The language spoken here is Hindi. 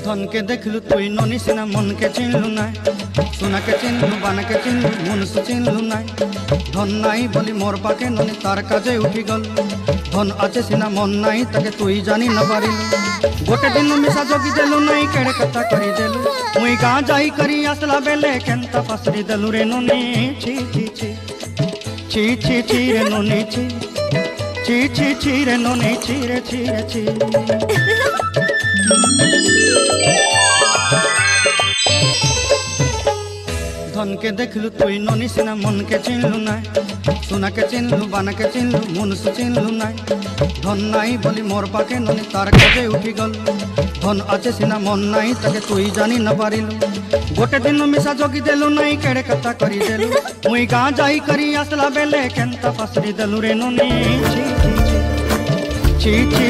धन के देखलु तुई ननी सिना मन के चिन्हलु ना सोना के चिन्हलु बाना के चिन्हलु मुनुष चिन्हलु ना धन नाई बोली मोर पाके ननी तार काजे उठी गल धन आछे सिना मन नाई ताके तुई जानी न पारिलु गोटे दिन मिसा जोगी देलु नाई केड़े कथा करी देलु मुई गाँ जाई करी आसला बेले केंता पासरी देलु रे ननी छी छी छी छी छी छी रे ननी छी छी छी छी रे ननी छी रे छी रे छी धन के देखलु तुई ननी सिना मन के चिन्हलु ना सोना के चिन्हलु बाना के चिन्हलु मुनुष चिन्हलु ना धन नाई बोली मोर पाके ननी तार काजे उठी गल धन आछे सिना मन नाई ताके तुई जानी न पारिलु गोटे दिन मिसा जोगी देलु नाई केड़े कथा करी देलु मुई गाँ जाई करी आसला बेले केंता पासरी देलु रे ननी छी छी छी छी छी